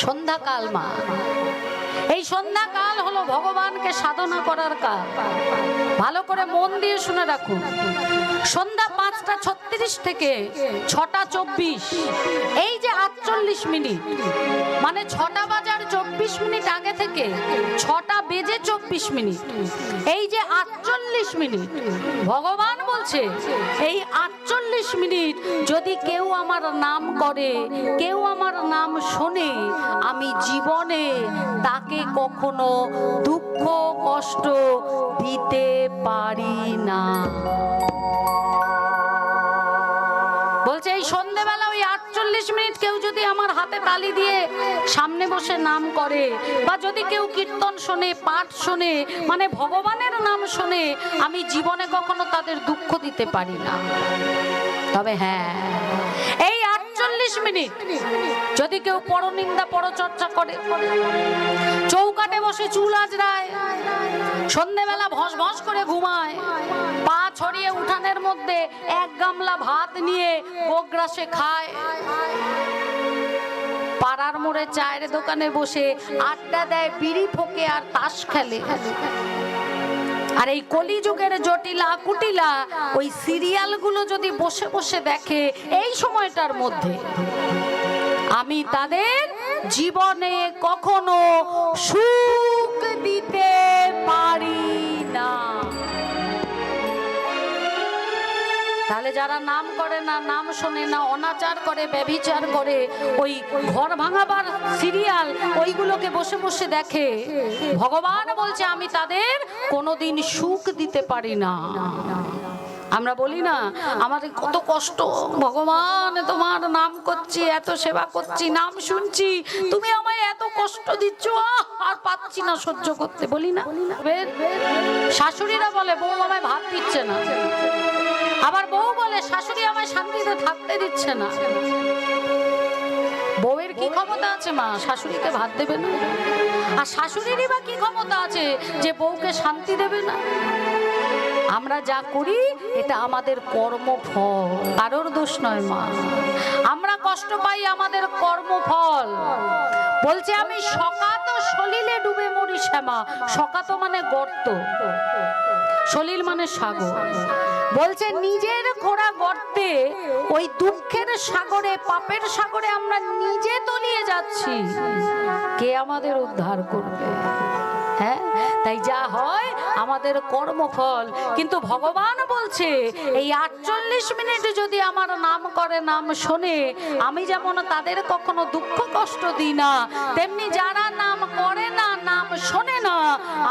সন্ধ্যাকাল মা, এই সন্ধ্যাকাল হলো ভগবানকে সাধনা করার কাল। ভালো করে মন দিয়ে শুনে রাখুন, সন্ধ্যা 5:36 থেকে 6:24, এই যে 48 মিনিট, মানে 6টা বাজার 24 মিনিট আগে থেকে 6টা বেজে 24 মিনিট, এই যে 48 মিনিট, ভগবান বলছে এই 48 মিনিট যদি কেউ আমার নাম করে, কেউ আমার নাম শোনে, আমি জীবনে তাকে কখনো দুঃখ কষ্ট দিতে পারি না। বলছে এই সন্ধ্যেবেলা ওই 48 মিনিট কেউ যদি আমার হাতে তালি দিয়ে সামনে বসে নাম করে, বা যদি কেউ কীর্তন শোনে, পাঠ শোনে, মানে ভগবানের নাম শোনে, আমি জীবনে কখনো তাদের দুঃখ দিতে পারি না। তবে হ্যাঁ, এই 48 মিনিট যদি কেউ পরনিন্দা পরচর্চা করে, চৌকাটে বসে চুল আজরায়, সন্ধ্যেবেলা ভস ভস করে ঘুমায়, পা ছড়িয়ে উঠানের মধ্যে 1 গামলা ভাত নিয়ে গোগ্রাসে খায়, পাড়ার মোড়ে চায়ের দোকানে বসে আড্ডা দেয়, বিড়ি ফোকে আর তাস খেলে, আর এই কলিযুগের জটিলা কুটিলা ওই সিরিয়ালগুলো যদি বসে বসে দেখে, এই সময়টার মধ্যে আমি তাদের জীবনে কখনো সুখ দিতে পারি না। তাহলে যারা নাম করে না, নাম শোনে না, অনাচার করে, ব্যভিচার করে, ওই ঘর ভাঙাবার সিরিয়াল ওইগুলোকে বসে বসে দেখে, ভগবান বলছে আমি তাদের কোনোদিন সুখ দিতে পারি না। আমরা বলি না আমাদের কত কষ্ট, ভগবান তোমার নাম করছি, এত সেবা করছি, নাম শুনছি, তুমি আমায় এত কষ্ট দিচ্ছ, আর পাচ্ছি না সহ্য করতে, বলি না? শাশুড়িরা বলে বউ আমায় ভাত দিচ্ছে না, আবার বউ বলে শাশুড়ি আমায় শান্তিতে থাকতে দিচ্ছে না। বউয়ের কি ক্ষমতা আছে মা শাশুড়িকে ভাত দেবে না? আর শাশুড়িরই বা কি ক্ষমতা আছে যে বউকে শান্তি দেবে না? আমরা যা করি এটা আমাদের কর্মফল, কারোর দোষ নয় মা। আমরা কষ্ট পাই আমাদের কর্মফল। বলছে আমি সকাত সলিলে ডুবে মরি শ্যামা। সকাত মানে গর্ত, সলিল মানে সাগর। বলছে নিজের খোঁড়া গর্তে, ওই দুঃখের সাগরে, পাপের সাগরে আমরা নিজে তলিয়ে যাচ্ছি, কে আমাদের উদ্ধার করবে? হ্যাঁ, তাই যা হয় আমাদের কর্মফল। কিন্তু ভগবান বলছে এই 48 মিনিট যদি আমার নাম করে, নাম শোনে, আমি যেমন তাদের কখনো দুঃখ কষ্ট দিই না, তেমনি যারা নাম করে না, নাম শোনে না,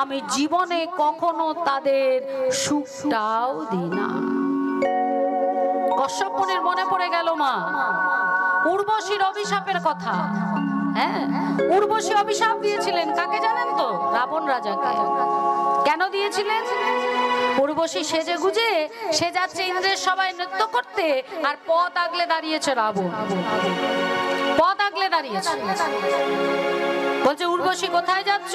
আমি জীবনে কখনো তাদের সুখটাও দিই না। কশ্যপ মুনির মনে পড়ে গেল মা উর্বশীর অভিশাপের কথা। হ্যাঁ, উর্বশী অভিশাপ দিয়েছিলেন কাকে জানেন তো? রাবণ রাজাকে। কেন দিয়েছিলেন? উর্বশী সেজে গুজে সে যাচ্ছে ইন্দ্রের সবাই নৃত্য করতে, আর পথ আগলে দাঁড়িয়েছে রাবণ, পথ আগলে দাঁড়িয়েছে। বলছে উর্বশী কোথায় যাচ্ছ?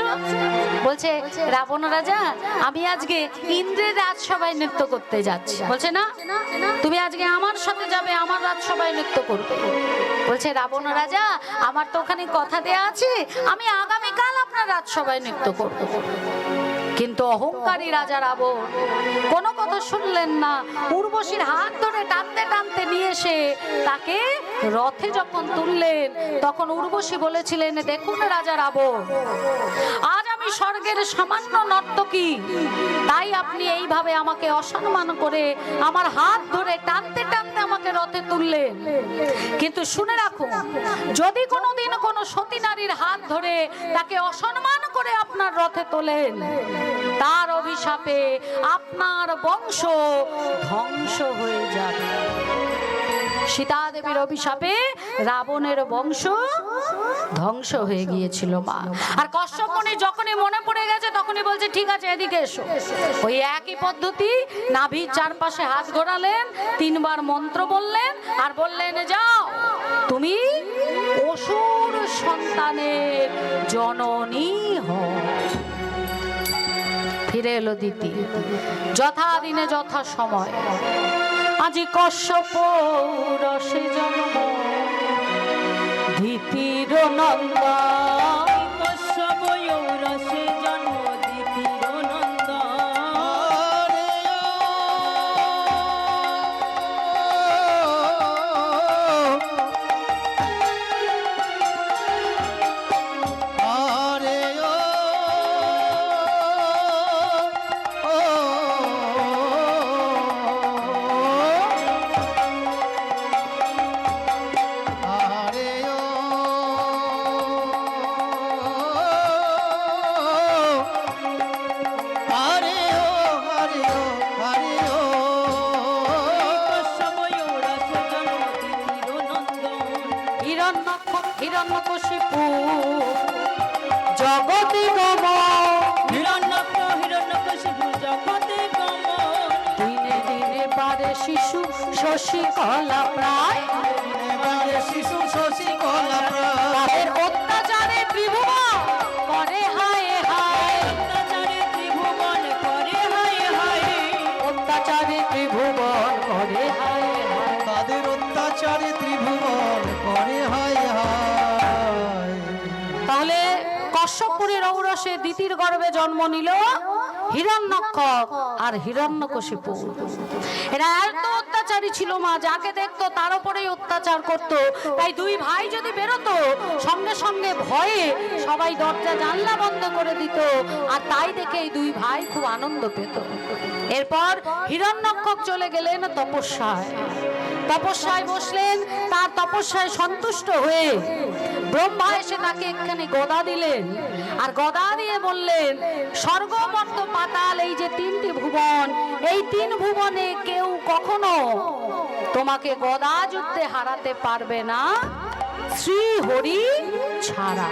বলছে রাবণ রাজা আমি আজকে ইন্দ্রের রাজসভায় নৃত্য করতে যাচ্ছি। বলছে না, তুমি আজকে আমার সাথে যাবে, আমার রাজসভায় নৃত্য করবে। বলছে রাবণ রাজা আমার তো ওখানে কথা দেয়া আছে, আমি আগামীকাল আপনার রাজসভায় নৃত্য করব। কিন্তু অহংকারী রাজা রাবণ কোনো কথা শুনলেন না। উর্বশীর হাত ধরে টানতে টানতে নিয়ে এসে তাকে রথে যখন তুললেন, তখন উর্বশী বলেছিলেন দেখুন রাজা রাবণ, আজ আমি স্বর্গের সামান্য নর্তকী, তাই আপনি এইভাবে আমাকে অসম্মান করে আমার হাত ধরে টানতে টানতে আমাকে রথে তুললেন। কিন্তু শুনে রাখুন, যদি কোনোদিন কোনো সতী নারীর হাত ধরে তাকে অসম্মান করে আপনার রথে তোলেন, তার অভিশাপে আপনার বংশ ধ্বংস হয়ে যাবে। সীতা দেবীর অভিশাপে রাবণের বংশ ধ্বংস হয়ে গিয়েছিল মা। আর কশ্যপ মুনি যখনই মনে পড়ে গেছে তখনই বলছে ঠিক আছে এদিকে এসো। ওই একই পদ্ধতি, নাভির চারপাশে হাত ঘোরালেন, 3 বার মন্ত্র বললেন, আর বললেন যাও তুমি অসুর সন্তানের জননী হও। ফিরে এলো দিতি, যথা দিনে যথা সময়। আজি কশ্যপ রসে জন্ম দিতির নন্দন কশ্যপ ঔরসে জন্ম দিতির নন্দন হিরণ্যকশিপু জগতে গম হিরণ্যকশিপু জগতে গম দিনে দিনে বারে শিশু শশীকলা প্রায় শিশু শশীকলা তাদের অত্যাচারে ত্রিভুবন করে হায় হায় অত্যাচারে ত্রিভুবন করে হায় হায় অত্যাচারে ত্রিভুবন করে হায় হায় তাদের অত্যাচারে ত্রিভুবন করে হায় হায়। তাহলে কশ্যপুরের ঔরসে দিতির গর্ভে জন্ম নিল হিরণ্যক্ষক আর হিরণ্যকশিপু। এরা এত অত্যাচারী ছিল মা, যাকে দেখতো তার উপরেই অত্যাচার করত। তাই দুই ভাই যদি বেরোতো সঙ্গে সঙ্গে ভয়ে সবাই দরজা জানলা বন্ধ করে দিত, আর তাই দেখে এই দুই ভাই খুব আনন্দ পেত। এরপর হিরণ্যক্ষক চলে গেলেন তপস্যায়। তপস্যায় বসলেন, তার তপস্যায় সন্তুষ্ট হয়ে ব্রহ্মা এসে তাকে একখানি গদা দিলেন, আর গদা দিয়ে বললেন স্বর্গ মর্ত পাতাল এই যে তিনটি ভুবন, এই তিন ভুবনে কেউ কখনো তোমাকে গদা যুদ্ধে হারাতে পারবে না শ্রী হরি ছাড়া।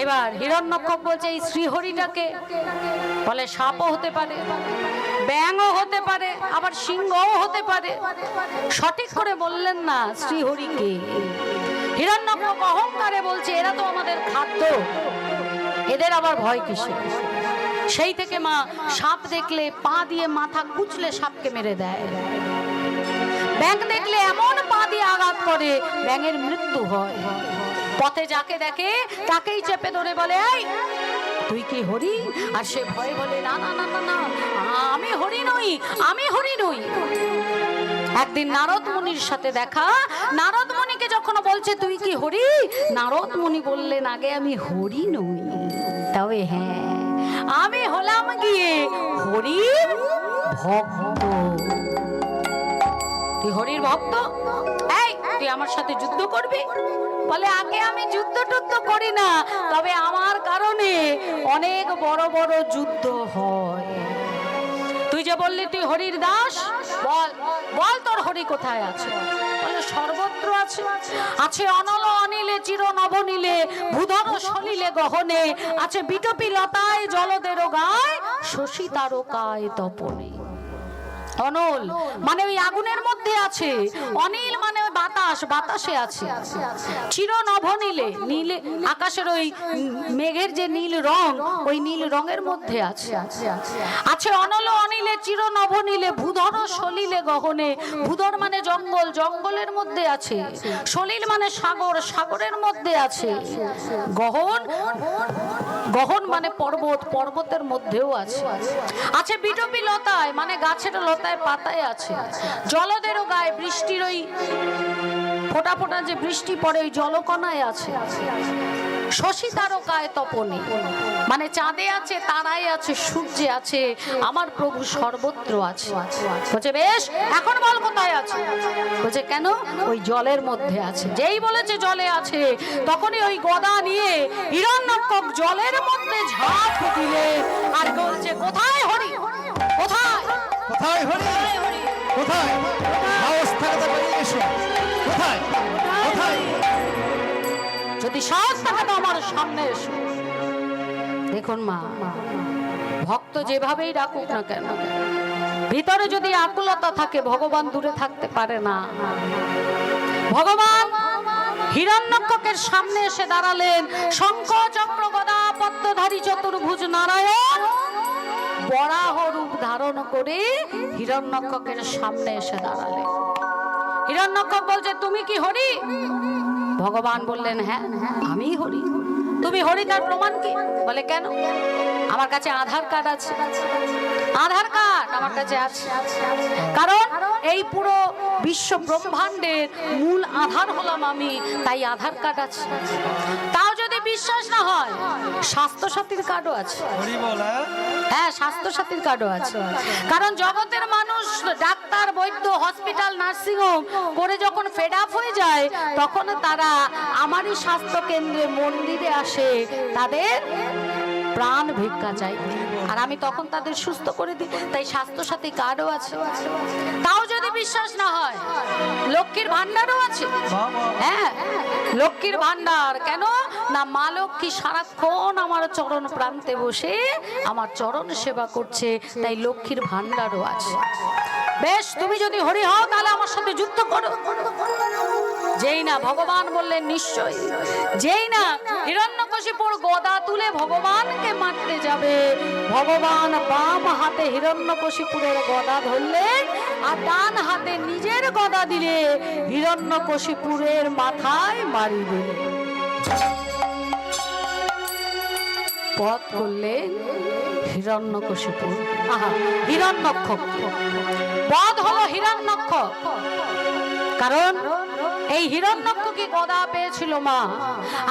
এবার হিরণ্যক্ষক বলছে এই শ্রীহরিটাকে বলে সাপও হতে পারে, ব্যাঙও হতে পারে, আবার সিংহও হতে পারে। সঠিক করে বললেন না শ্রীহরিকে। হিরণ্যক্ষক অহংকারে বলছে এরা তো আমাদের খাদ্য, এদের আবার ভয় কিসে? সেই থেকে মা সাপ দেখলে পা দিয়ে মাথা কুচলে সাপকে মেরে দেয়, ব্যাঙ দেখলে এমন পা দিয়ে আঘাত করে ব্যাঙের মৃত্যু হয়। পথে যাকে দেখে তাকেই চেপে ধরে বলে এই তুই কি হরি? আর সে ভয়ে বলে না না না না না, আমি হরি নই, আমি হরি নই। একদিন নারদ মুনির সাথে দেখা, নারদ মুনিকে যখন বলছে তুই কি হরি, নারদ মুনি বললেন আগে আমি হরি নই, তবে হ্যাঁ আমি হলাম গিয়ে হরির ভক্ত। তুই হরির ভক্ত? এই তুই আমার সাথে যুদ্ধ করবি? বলে আগে আমি যুদ্ধ টুদ্ধ করি না, তবে আমার কারণে অনেক বড় বড় যুদ্ধ হয়। তুই যে বললি তুই হরির দাস, বল বল তোর হরি কোথায় আছে? বলে সর্বত্র আছে, আছে অনল অনিলে চির নবনীলে ভূধর সলিলে গহনে, আছে বিটপি লতায় জলদের গায় শশী তারকায় তপনে। অনল মানে ওই আগুনের মধ্যে আছে, অনিল মানে ওই বাতাস, বাতাসে আছে, চির নভনীলে নীলে আকাশের ওই মেঘের যে নীল রং, ওই নীল রঙের মধ্যে আছে। আছে অনল অনিলে চির নভনীলে ভূধর সলিলে গহনে। ভূধর মানে জঙ্গল, জঙ্গলের মধ্যে আছে। সলিল মানে সাগর, সাগরের মধ্যে আছে। গহন, গহন মানে পর্বত, পর্বতের মধ্যেও আছে। আছে বিটপি লতায় মানে গাছের লতায় পাতায় আছে। জলদেরও গায়ে বৃষ্টির ওই ফোঁটা ফোঁটা যে বৃষ্টি পড়ে ওই জলকণায় আছে। শশী তারকায় তপনে মানে চাঁদে আছে, তারায় আছে, সূর্যে আছে, আমার প্রভু সর্বত্র আছে। বলছে বেশ এখন বল কোথায় আছে? বলছে কেন? ওই জলের মধ্যে আছে। যেই বলেছে জলে আছে, তখনই ওই গদা নিয়ে হিরণ্যক্ষক জলের মধ্যে ঝাঁপ দিলে, আর বলছে কোথায় হরি, কোথায় কোথায় হরি? কোথায়? সাহস থাকতে পারি এসো। কোথায়? কোথায়? যদি সাহস থাকে তো আমার সামনে এসো। দেখুন মা, ভক্ত যেভাবেই ডাকুক না কেন, ভিতরে যদি আকুলতা থাকে ভগবান দূরে থাকতে পারে না। ভগবান হিরণ্যক্ষকের সামনে এসে দাঁড়ালেন, শঙ্খ চক্র গদা পদ্মধারী চতুর্ভুজ নারায়ণ বরাহ রূপ ধারণ করে হিরণ্যক্ষকের সামনে এসে দাঁড়ালেন। হিরণ্যক্ষক বলছে তুমি কি হরি? ভগবান বললেন হ্যাঁ আমিই হরি। তুমি হরি তার প্রমাণ কি? বলে কেন? আমার কাছে আধার কার্ড আছে, আধার কার্ড আমার কাছে আছে। কারণ এই পুরো বিশ্ব ব্রহ্মাণ্ডের মূল আধার হলাম আমি, তাই আধার কার্ড আছে। তাও যদি বিশ্বাস না হয়, স্বাস্থ্য সাথীর কার্ডও আছে। হরি বল, হ্যাঁ? হ্যাঁ, স্বাস্থ্য সাথীর কার্ডও আছে। কারণ জগতের মানুষ ডাক্তার, বৈদ্য, হসপিটাল, নার্সিংহোম করে যখন ফেড আপ হয়ে যায়, তখন তারা আমারই স্বাস্থ্য কেন্দ্রে মন্দিরে আসে তাদের প্রাণ ভিক্ষা চাই, আর আমি তখন তাদের সুস্থ করে দিই। তাই স্বাস্থ্য সাথী কার্ডও আছে। তাও যদি বিশ্বাস না হয়, লক্ষ্মীর ভান্ডারও আছে। হ্যাঁ, লক্ষ্মীর ভান্ডার কেন না, মা লক্ষ্মী সারাক্ষণ আমার চরণ প্রান্তে বসে আমার চরণ সেবা করছে, তাই লক্ষ্মীর ভান্ডারও আছে। বেশ, তুমি যদি হরি হও তাহলে আমার সাথে যুদ্ধ করো। যেই না ভগবান বললেন নিশ্চয়ই, যেই না হিরণ্যকশিপুর গদা তুলে ভগবানকে মারতে যাবে, ভগবান বাম হাতে হিরণ্যকশিপুরের গদা ধরলেন আর ডান হাতে নিজের গদা দিলে হিরণ্যকশিপুরের মাথায় মারি দিলেন। পথ করলেন হিরণ্যকশিপুর, আহা হিরণ্যক্ষ। বধ হলো হিরণ্যক্ষ, কারণ এই হিরণ্যক্ষকে গদা পেয়েছিল মা,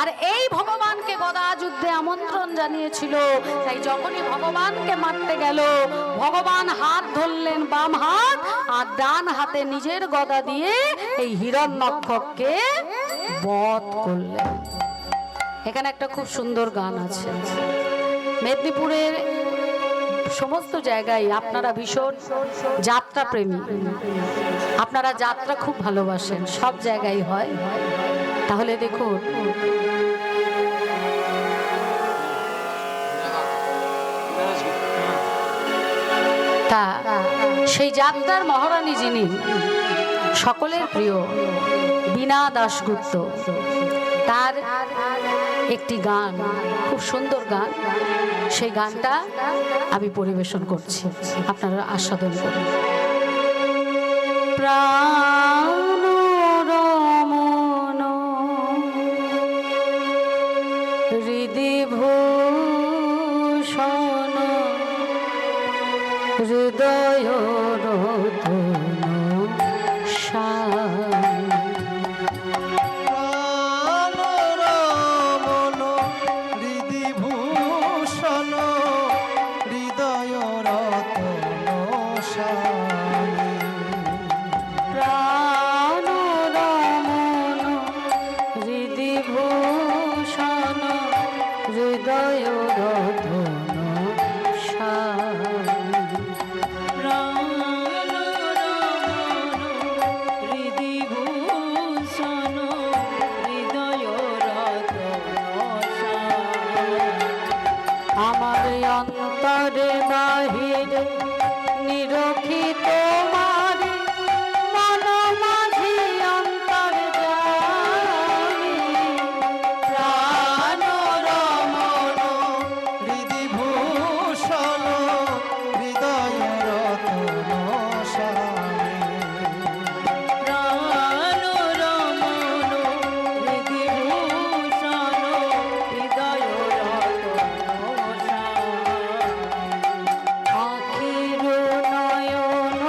আর এই ভগবানকে গদা যুদ্ধে আমন্ত্রণ জানিয়েছিল। তাই যখনই ভগবানকে মারতে গেল, ভগবান হাত ধরলেন বাম হাত, আর ডান হাতে নিজের গদা দিয়ে এই হিরণ্যক্ষকে বধ করলেন। এখানে একটা খুব সুন্দর গান আছে। মেদিনীপুরের সমস্ত জায়গায় আপনারা ভীষণ যাত্রা প্রেমী, আপনারা যাত্রা খুব ভালোবাসেন, সব জায়গায় হয়। তাহলে দেখুন, তা সেই যাত্রার মহারানী যিনি সকলের প্রিয় বীণা দাশগুপ্ত, তার একটি গান, খুব সুন্দর গান, সেই গানটা আমি পরিবেশন করছি, আপনারা আস্বাদন করুন। প্রাণ রমণ হৃদিভূষণ হৃদয় রতন অন্তরে বাহিরে নিরখিত মারি মন মাঝি অন্তর জানি। প্রাণ রমণ হৃদিভূষণ হৃদয় রতন প্রাণ রমণ হৃদিভূষণ হৃদয় রতন আখির নয়ন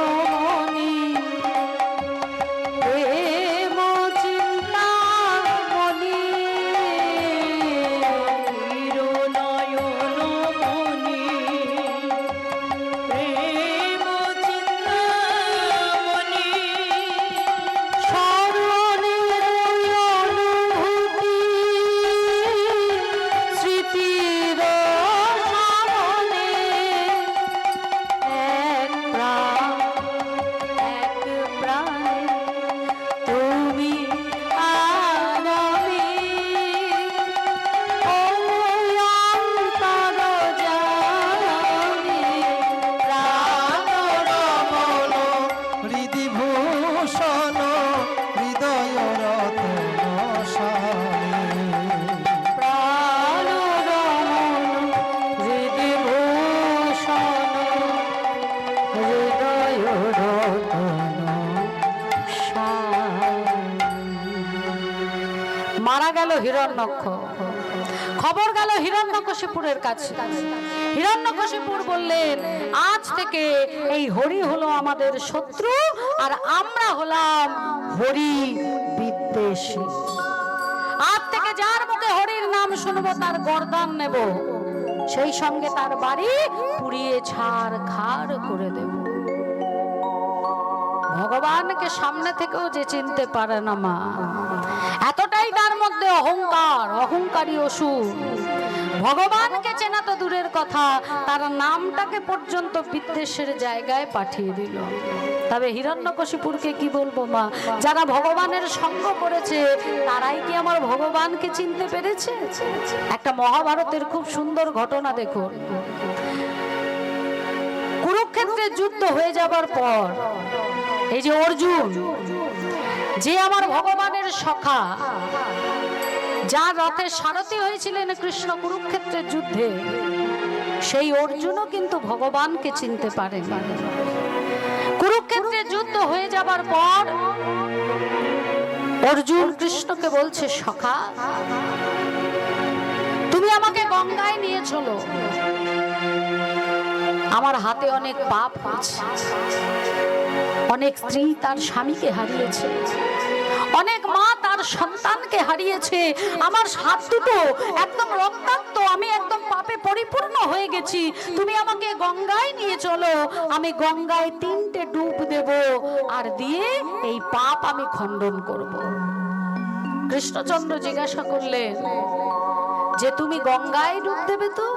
হিরণ্যক্ষ। খবর গেল হিরণ্যকশিপুরের কাছে। হিরণ্যকশিপুর বললেন, আজ থেকে এই হরি হলো আমাদের শত্রু, আর আমরা হলাম হরি বিদ্বেষী। আজ থেকে যার মুখে হরির নাম শুনবো তার গর্দান নেব, সেই সঙ্গে তার বাড়ি পুড়িয়ে ছাড়খাড় করে দেব। ভগবানকে সামনে থেকেও যে চিনতে পারে না মা, এতটাই তার মধ্যে অহংকার, অহংকারী অসুর। ভগবানকে চেনা তো দূরের কথা, তার নামটাকে পর্যন্ত বিদ্বেষের জায়গায় পাঠিয়ে দিল। তবে হিরণ্যকশিপুরকে কি বলবো মা, যারা ভগবানের সঙ্গ করেছে তারাই কি আমার ভগবানকে চিনতে পেরেছে? একটা মহাভারতের খুব সুন্দর ঘটনা দেখুন। কুরুক্ষেত্রের যুদ্ধ হয়ে যাবার পর এই যে অর্জুন, যে আমার ভগবানের সখা, যার রথের সারথি হয়েছিলেন কৃষ্ণ কুরুক্ষেত্রের যুদ্ধে, সেই অর্জুনও কিন্তু ভগবানকে চিনতে পারেন। কুরুক্ষেত্রের যুদ্ধ হয়ে যাবার পর অর্জুন কৃষ্ণকে বলছে, সখা তুমি আমাকে গঙ্গায় নিয়ে চলো, আমার হাতে অনেক পাপ হয়েছে, অনেক স্ত্রী তার স্বামীকে হারিয়েছে, অনেক মা তার সন্তানকে হারিয়েছে, আমার হাত দুটো একদম রক্তাক্ত, আমি একদম পাপে পরিপূর্ণ হয়ে গেছি, তুমি আমাকে গঙ্গায় নিয়ে চলো, আমি গঙ্গায় 3টে ডুব দেব, আর দিয়ে এই পাপ আমি খণ্ডন করব। কৃষ্ণচন্দ্র জিজ্ঞাসা করলেন যে তুমি গঙ্গায় ডুব দেবে তো?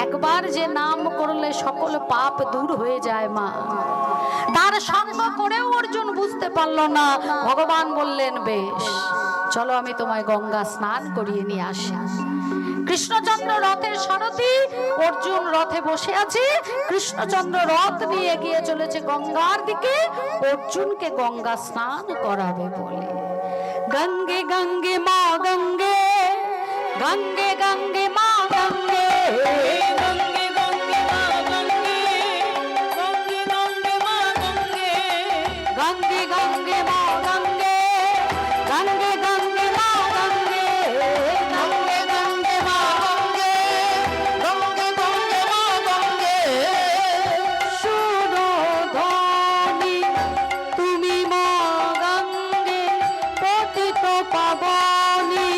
একবার যে নাম করলে সকল পাপ দূর হয়ে যায় মা। তার সঙ্গ করেও অর্জুন বুঝতে পারল না। ভগবান বললেন, বেশ চলো আমি তোমায় গঙ্গা স্নান করিয়ে নিয়ে আসি। কৃষ্ণচন্দ্র রথের সারথি, অর্জুন রথে বসে আছে, কৃষ্ণচন্দ্র রথ নিয়ে এগিয়ে চলেছে গঙ্গার দিকে, অর্জুনকে গঙ্গা স্নান করাবে বলে। গঙ্গে গঙ্গে মা গঙ্গে, গঙ্গে গঙ্গে মা গঙ্গে, গঙ্গে গঙ্গে মা গঙ্গে, গঙ্গে গঙ্গে মা গঙ্গে, গঙ্গে গঙ্গে মা গঙ্গে, গঙ্গে গঙ্গে মা গঙ্গে, গঙ্গে গঙ্গে মা গঙ্গে, গঙ্গে গঙ্গে মা গঙ্গে। শুনো ধ্বনি তুমি মা গঙ্গে, পতিত পাবনী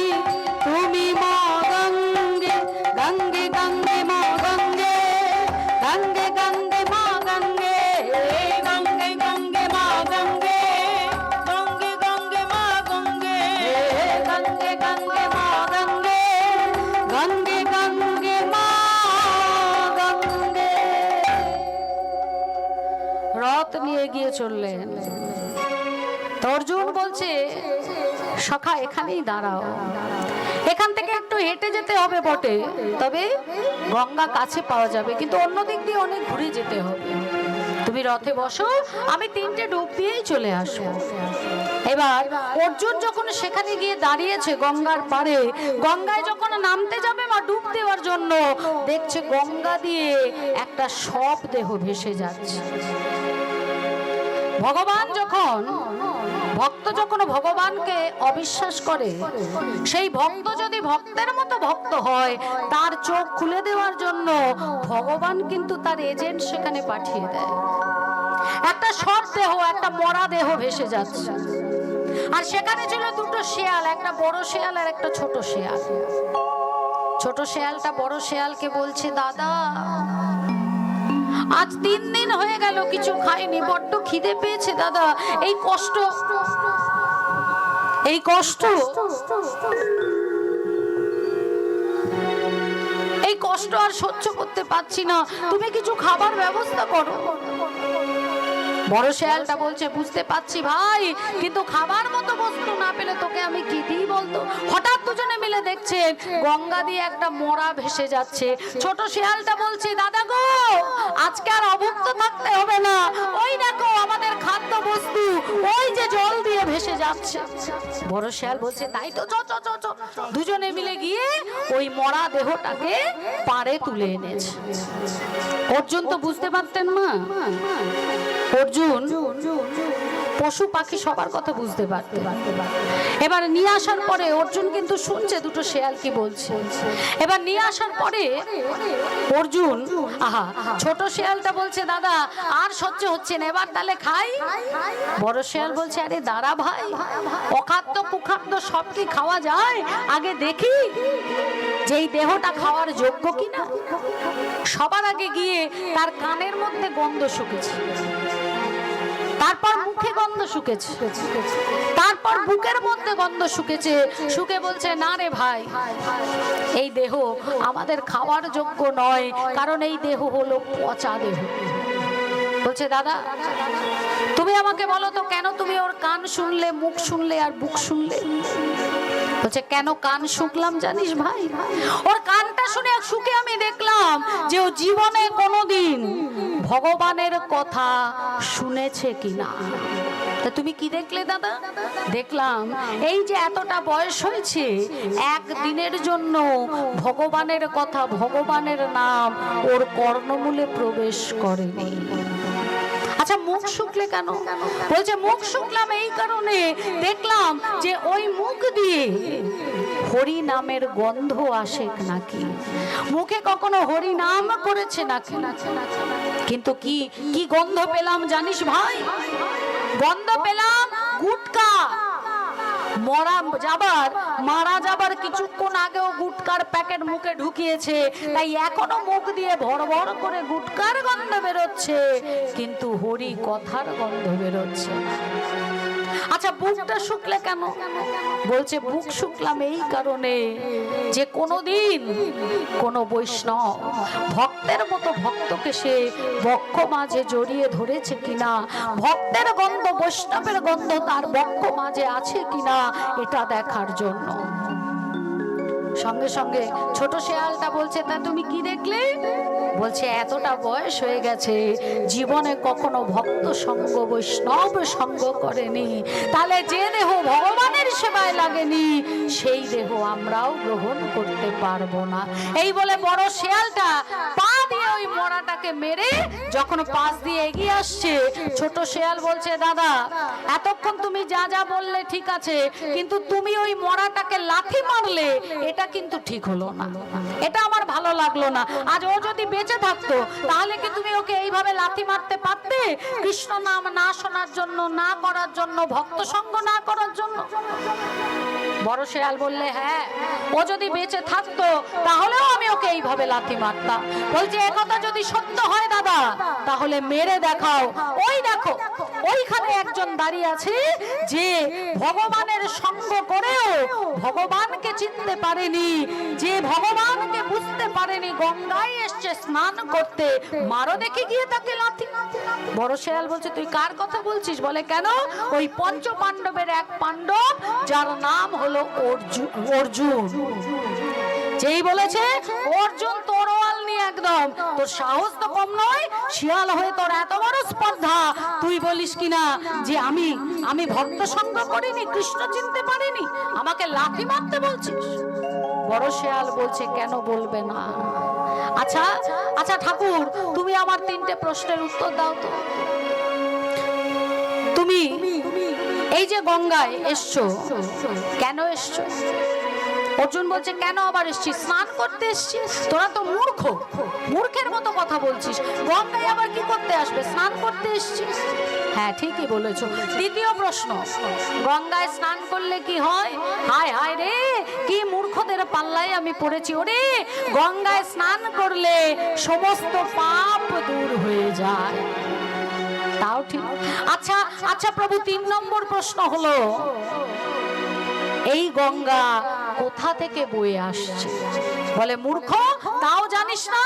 তুমি মা গঙ্গে, গঙ্গে গঙ্গে মা গঙ্গে, গঙ্গে গঙ্গে মা গঙ্গে, গঙ্গে গঙ্গে মা গঙ্গে, গঙ্গে গঙ্গে মা গঙ্গে, গঙ্গে গঙ্গে মা গঙ্গে, গঙ্গে গঙ্গে মা গঙ্গে। রথ নিয়ে গিয়ে চললেন। তো অর্জুন বলছে, সখা এখানেই দাঁড়াও, এখান থেকে একটু হেঁটে যেতে হবে বটে, তবে গঙ্গা কাছে পাওয়া যাবে, কিন্তু অন্য দিক দিয়ে অনেক ঘুরে যেতে হবে। তুমি রথে বসো, আমি 3টে ডুব দিয়েই চলে আসবো। এবার অর্জুন যখন সেখানে গিয়ে দাঁড়িয়েছে গঙ্গার পাড়ে, গঙ্গায় যখন নামতে যাবে মা ডুব দেওয়ার জন্য, দেখছে গঙ্গা দিয়ে একটা সব দেহ ভেসে যাচ্ছে। ভগবান যখন, ভক্ত যখন ভগবানকে অবিশ্বাস করে, সেই ভক্ত যদি ভক্তের মতো ভক্ত হয়, তার চোখ খুলে দেওয়ার জন্য ভগবান কিন্তু তার এজেন্ট সেখানে পাঠিয়ে দেয়। একটা সব দেহ, একটা মরা দেহ ভেসে যাচ্ছে, আর সেখানে ছিল 2টো শেয়াল, একটা বড় শেয়াল আর একটা ছোট শেয়াল। ছোট শেয়ালটা বড় শেয়ালকে বলছে, দাদা আজ 3 দিন হয়ে গেল কিছু খাইনি, বড্ড খিদে পেয়েছে দাদা, এই কষ্ট, এই কষ্ট, এই কষ্ট আর সহ্য করতে পারছি না, তুমি কিছু খাবার ব্যবস্থা করো। বড় শেয়ালটা বলছে, বুঝতে পারছি ভাই, কিন্তু খাবার মতো বস্তু না পেলে তোকে আমি কি দিই বলতো? হঠাৎ দুজনে মিলে দেখছেন গঙ্গা দিয়ে একটা মরা ভেসে যাচ্ছে। ছোট শেয়ালটা বলছে, দাদা গো আজকে আর অভুক্ত থাকতে হবে না, ওই দেখো আমাদের খাদ্য বস্তু ওই যে জল দিয়ে ভেসে যাচ্ছে। বড় শেয়াল বলছে, তাই তো, চ চ চ চ। দুজনে মিলে গিয়ে ওই মরা দেহটাকে পাড়ে তুলে এনেছে। অর্জুন তো বুঝতে পারতেন না, অর্জুন পশু পাখি সবার কথা বুঝতে পারতে। এবার নিয়ে আসার পরে অর্জুন কিন্তু শুনছে দুটো শেয়াল কি বলছে। এবার নিয়ে আসার পরে অর্জুন ছোট শেয়ালটা বলছে দাদা আর সহ্য হচ্ছে না, এবার তাহলে খাই। বড় শেয়াল বলছে আরে দাঁড়া ভাই, অখাদ্য কুখাদ্য সব কি খাওয়া যায়, আগে দেখি যেই দেহটা খাওয়ার যোগ্য কিনা। সবার আগে গিয়ে তার কানের মধ্যে গন্ধ শুকেছে, তারপর মুখে গন্ধ শুকেছে, তারপর বুকের মধ্যে গন্ধ শুকেছে। শুকে বলছে না রে ভাই, এই দেহ আমাদের খাওয়ার যোগ্য নয়, কারণ এই দেহ হলো পচা দেহ। বলছে দাদা তুমি আমাকে বলো তো কেন তুমি ওর কান শুনলে, মুখ শুনলে আর বুক শুনলে? বলছে কেন কান শুকলাম জানিস ভাই? ওর কানটা শুনে শুকে আমি দেখলাম যে ও জীবনে কোনোদিন ভগবানের কথা শুনেছে কিনা। তা তুমি কি দেখলে দাদা? দেখলাম এই যে এতটা বয়স হয়েছে, একদিনের জন্য ভগবানের কথা, ভগবানের নাম ওর কর্ণমূলে প্রবেশ করেনি। আচ্ছা মুখ শুকলে কেন? বলছে মুখ শুকলাম এই কারণে, দেখলাম যে ওই মুখ দিয়ে হরি নামের গন্ধ আসে নাকি। মুখে কখনো হরি নাম করেছে নাকি? কিন্তু কি কি গন্ধ পেলাম জানিস ভাই? গন্ধ পেলাম গুটকা। মারা যাবার কিছুক্ষণ আগেও গুটকার প্যাকেট মুখে ঢুকিয়েছে, তাই এখনো মুখ দিয়ে ভর ভর করে গুটকার গন্ধ বেরোচ্ছে, কিন্তু হরি কথার গন্ধ বেরোচ্ছে। আচ্ছা বুকটা শুকলে কেন? বলছে বুক শুকলাম এই কারণে যে কোনোদিন কোন বৈষ্ণব ভক্তের মতো ভক্তকে সে বক্ষ মাঝে জড়িয়ে ধরেছে কিনা, ভক্তের গন্ধ, বৈষ্ণবের গন্ধ তার বক্ষ মাঝে আছে কিনা, এটা দেখার জন্য। সঙ্গে সঙ্গে ছোট শেয়ালটা বলছে তা তুমি কি দেখলে? বলছে এতটা বয়স হয়ে গেছে, জীবনে কখনো ভক্ত সঙ্গ, বৈষ্ণব সঙ্গ করেনি, তাহলে যে দেহ ভগবানের সেবায় লাগেনি সেই দেহ আমরাও গ্রহণ করতে পারবো না। এই বলে বড় শেয়ালটা পা দিয়ে ওই মরাটাকে মেরে যখন পাশ দিয়ে এগিয়ে আসছে, ছোট শেয়াল বলছে দাদা এতক্ষণ তুমি যা যা বললে ঠিক আছে, কিন্তু তুমি ওই মরাটাকে লাথি মারলে, এটা কিন্তু ঠিক হলো না, এটা আমার ভালো লাগলো না। আজ ও যদি বেঁচে থাকতো তাহলে কি তুমি ওকে এইভাবে লাথি মারতে পারতে? কৃষ্ণ নাম না শোনার জন্য, না করার জন্য, ভক্ত সঙ্গ না করার জন্য। বড় শেয়াল বললে হ্যাঁ, ও যদি বেঁচে থাকতো তাহলেও আমি ওকে এইভাবে লাথি মারতাম। বলছে একথা যদি সত্য হয় দাদা তাহলে মেরে দেখাও। ওই দেখো ওইখানে একজন দাঁড়িয়ে আছে যে ভগবানের সঙ্গ করেও ভগবানকে চিনতে পারেনি, যে ভগবানকে বুঝতে পারেনি, গঙ্গায় এসছে স্নান করতে, মারো দেখে গিয়ে তাকে লাথি। বড় শেয়াল বলছে তুই কার কথা বলছিস? বলে কেন? ওই পঞ্চ পাণ্ডবের এক পাণ্ডব যার নাম হলো অর্জুন। যেই বলেছে অর্জুন তরোয়াল নিয়ে একদম, তোর সাহস তো কম নয়, শিয়াল হয়ে তোর এত বড় স্পর্ধা, তুই বলিস কিনা যে আমি ভক্ত সঙ্গ করিনি, কৃষ্ণ চিনতে পারিনি, আমাকে লাথি মারতে বলছিস? বড় শেয়াল বলছে কেন বলবে না। আচ্ছা আচ্ছা ঠাকুর তুমি আমার তিনটে প্রশ্নের উত্তর দাও তো। তুমি এই যে গঙ্গায় এসছো, কেন এসছো? অর্জুন বলছে কেন আবার এসছি? স্নান করতে এসছি। তোরা তো মূর্খ, মূর্খের মতো কথা বলছিস, গঙ্গায় আবার কি করতে আসবে? স্নান করতে এসছিস। হ্যাঁ ঠিকই বলেছো। দ্বিতীয় প্রশ্ন, গঙ্গায় স্নান করলে কি হয়? হায় হায় রে, কি মূর্খদের পাল্লায় আমি পড়েছি। ওরে গঙ্গায় স্নান করলে সমস্ত পাপ দূর হয়ে যায়। তাও ঠিক। আচ্ছা আচ্ছা প্রভু, 3 নম্বর প্রশ্ন হলো এই গঙ্গা কোথা থেকে বয়ে আসছে? বলে মূর্খ, তাও জানিস না?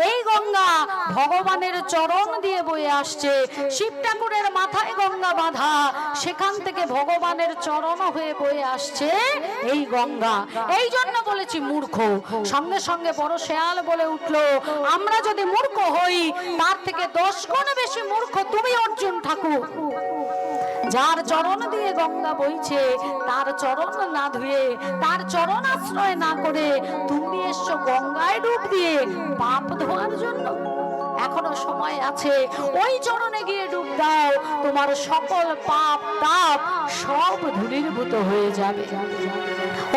এই গঙ্গা ভগবানের চরণ দিয়ে বয়ে আসছে। শিব ঠাকুরের মাথায় গঙ্গা বাঁধা, সেখান থেকে ভগবানের চরণ হয়ে বয়ে আসছে এই গঙ্গা। এই জন্য বলেছি মূর্খ। সঙ্গে সঙ্গে বড় শেয়াল বলে উঠলো আমরা যদি মূর্খ হই তার থেকে 10 গুণ বেশি মূর্খ তুমি অর্জুন ঠাকুর। যার চরণ দিয়ে গঙ্গা বইছে তার চরণ না ধুয়ে, তার চরণ আশ্রয় না করে তুমি এসছো গঙ্গায় ডুব দিয়ে পাপ ধোয়ার জন্য। এখনো সময় আছে, ওই চরণে গিয়ে ডুব দাও, তোমার সকল পাপ তাপ সব ধূলীভূত হয়ে যাবে।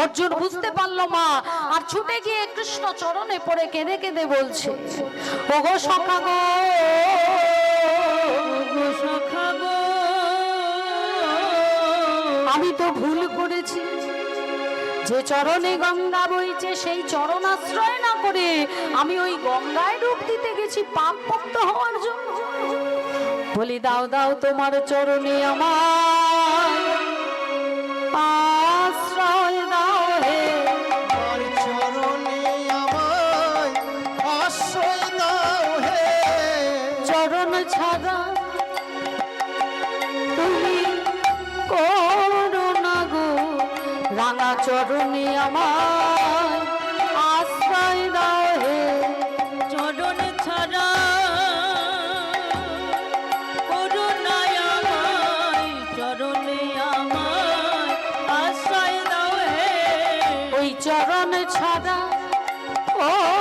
অর্জুন বুঝতে পারলো মা, আর ছুটে গিয়ে কৃষ্ণ চরণে পড়ে কেঁদে কেঁদে বলছে, ওগো সখা গো, ওগো সখা গো, আমি তো ভুল করেছি, যে চরণে গঙ্গা বইছে সেই চরণ আশ্রয় না করে আমি ওই গঙ্গায় ডুব দিতে গেছি পাপ মুক্ত হওয়ার জন্য। বলি দাও দাও তোমার চরণে আমার আশ্রয় দাও হে, তোমার চরণে আমায় আশ্রয় দাও হে। চরণ ছাড়া তুমি করো না গো, রাঙা চরণে আমার আশ্রয় দাও হে। চরণ ছাড়া করুণায় আমায়, চরণে আমায় আশ্রয় দাও হে। ওই চরণ ছাড়া ও